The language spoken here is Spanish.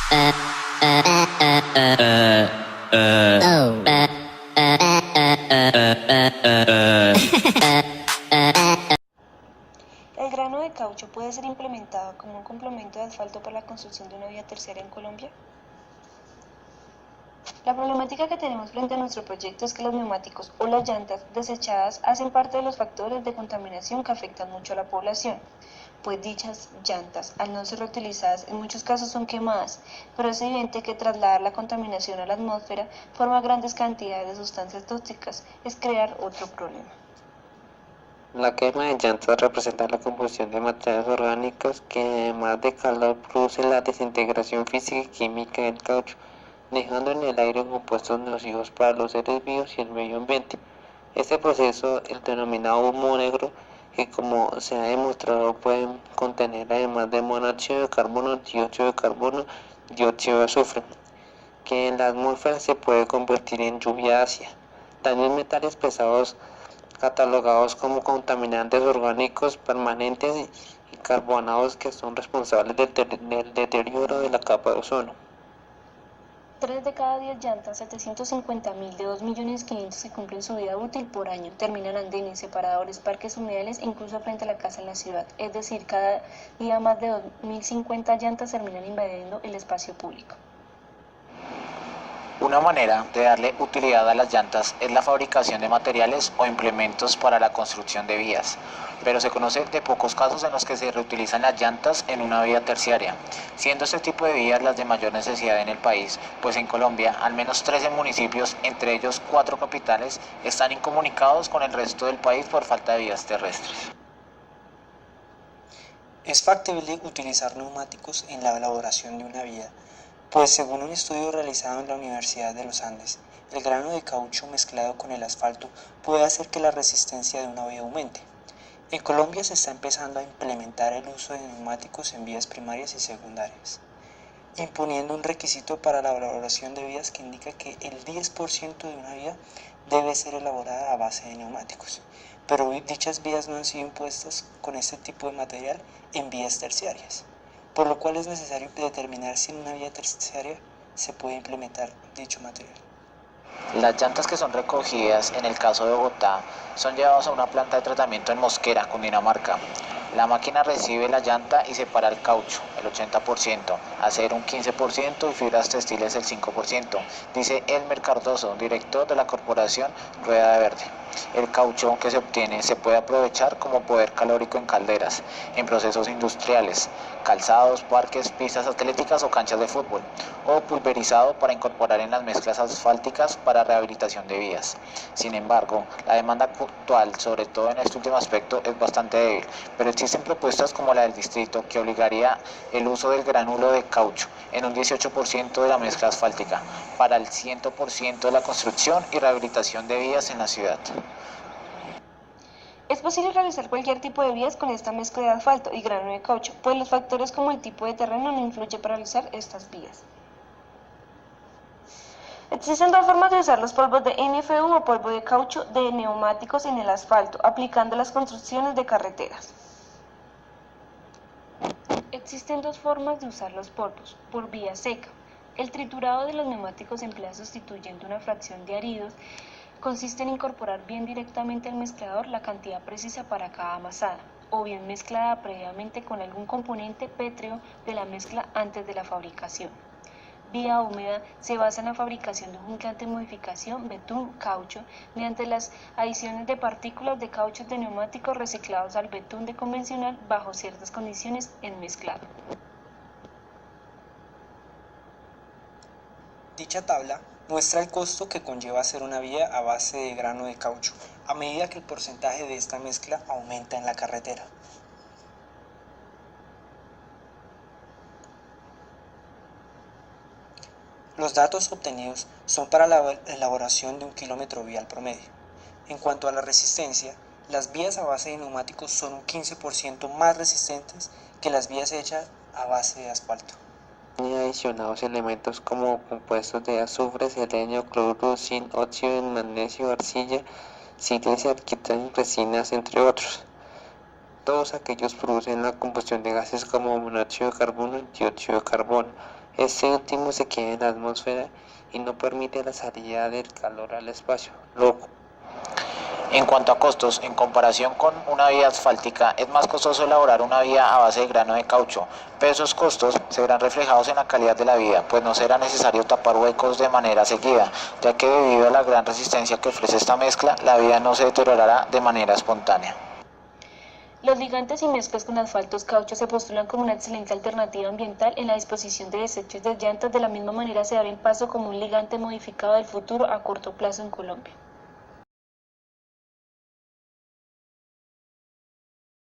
¿El grano de caucho puede ser implementado como un complemento de asfalto para la construcción de una vía terciaria en Colombia? La problemática que tenemos frente a nuestro proyecto es que los neumáticos o las llantas desechadas hacen parte de los factores de contaminación que afectan mucho a la población, pues dichas llantas, al no ser reutilizadas, en muchos casos son quemadas, pero es evidente que trasladar la contaminación a la atmósfera forma grandes cantidades de sustancias tóxicas, es crear otro problema. La quema de llantas representa la combustión de materiales orgánicos que además de calor producen la desintegración física y química del caucho, dejando en el aire compuestos nocivos para los seres vivos y el medio ambiente. Este proceso, el denominado humo negro, que como se ha demostrado puede contener además de monóxido de carbono, dióxido de azufre, que en la atmósfera se puede convertir en lluvia ácida. También metales pesados catalogados como contaminantes orgánicos permanentes y carbonados que son responsables del deterioro de la capa de ozono. 3 de cada 10 llantas, 750.000 de 2.500.000 que cumplen su vida útil por año, terminan andenes, separadores, parques humedales e incluso frente a la casa en la ciudad. Es decir, cada día más de 2.050 llantas terminan invadiendo el espacio público. Una manera de darle utilidad a las llantas es la fabricación de materiales o implementos para la construcción de vías, pero se conoce de pocos casos en los que se reutilizan las llantas en una vía terciaria, siendo este tipo de vías las de mayor necesidad en el país, pues en Colombia al menos 13 municipios, entre ellos 4 capitales, están incomunicados con el resto del país por falta de vías terrestres. Es factible utilizar neumáticos en la elaboración de una vía, pues según un estudio realizado en la Universidad de los Andes, el grano de caucho mezclado con el asfalto puede hacer que la resistencia de una vía aumente. En Colombia se está empezando a implementar el uso de neumáticos en vías primarias y secundarias, imponiendo un requisito para la elaboración de vías que indica que el 10% de una vía debe ser elaborada a base de neumáticos, pero dichas vías no han sido impuestas con este tipo de material en vías terciarias, por lo cual es necesario determinar si en una vía terciaria se puede implementar dicho material. Las llantas que son recogidas en el caso de Bogotá son llevadas a una planta de tratamiento en Mosquera, Cundinamarca. La máquina recibe la llanta y separa el caucho, el 80%, acero un 15% y fibras textiles el 5%, dice Elmer Cardoso, director de la corporación Rueda de Verde. El caucho que se obtiene se puede aprovechar como poder calórico en calderas, en procesos industriales, calzados, parques, pistas atléticas o canchas de fútbol, o pulverizado para incorporar en las mezclas asfálticas para rehabilitación de vías. Sin embargo, la demanda actual, sobre todo en este último aspecto, es bastante débil, pero existen propuestas como la del distrito que obligaría el uso del granulo de caucho en un 18% de la mezcla asfáltica para el 100% de la construcción y rehabilitación de vías en la ciudad. Es posible realizar cualquier tipo de vías con esta mezcla de asfalto y grano de caucho, pues los factores como el tipo de terreno no influyen para realizar estas vías. Existen dos formas de usar los polvos de NFU o polvo de caucho de neumáticos en el asfalto, aplicando las construcciones de carreteras. Existen dos formas de usar los polvos, por vía seca. El triturado de los neumáticos emplea sustituyendo una fracción de áridos. Consiste en incorporar bien directamente al mezclador la cantidad precisa para cada amasada, o bien mezclada previamente con algún componente pétreo de la mezcla antes de la fabricación. Vía húmeda se basa en la fabricación de un juntante de modificación betún-caucho mediante las adiciones de partículas de caucho de neumáticos reciclados al betún de convencional bajo ciertas condiciones en mezclado. Dicha tabla muestra el costo que conlleva hacer una vía a base de grano de caucho, a medida que el porcentaje de esta mezcla aumenta en la carretera. Los datos obtenidos son para la elaboración de un kilómetro vial promedio. En cuanto a la resistencia, las vías a base de neumáticos son un 15% más resistentes que las vías hechas a base de asfalto. Y adicionados elementos como compuestos de azufre, selenio, cloruro, zinc, óxido de magnesio, arcilla, sílice, alquitrán, resinas, entre otros. Todos aquellos producen la combustión de gases como monóxido de carbono y dióxido de carbono. Este último se queda en la atmósfera y no permite la salida del calor al espacio. En cuanto a costos, en comparación con una vía asfáltica, es más costoso elaborar una vía a base de grano de caucho, pero esos costos se verán reflejados en la calidad de la vía, pues no será necesario tapar huecos de manera seguida, ya que debido a la gran resistencia que ofrece esta mezcla, la vía no se deteriorará de manera espontánea. Los ligantes y mezclas con asfaltos caucho se postulan como una excelente alternativa ambiental en la disposición de desechos de llantas. De la misma manera se abre el paso como un ligante modificado del futuro a corto plazo en Colombia.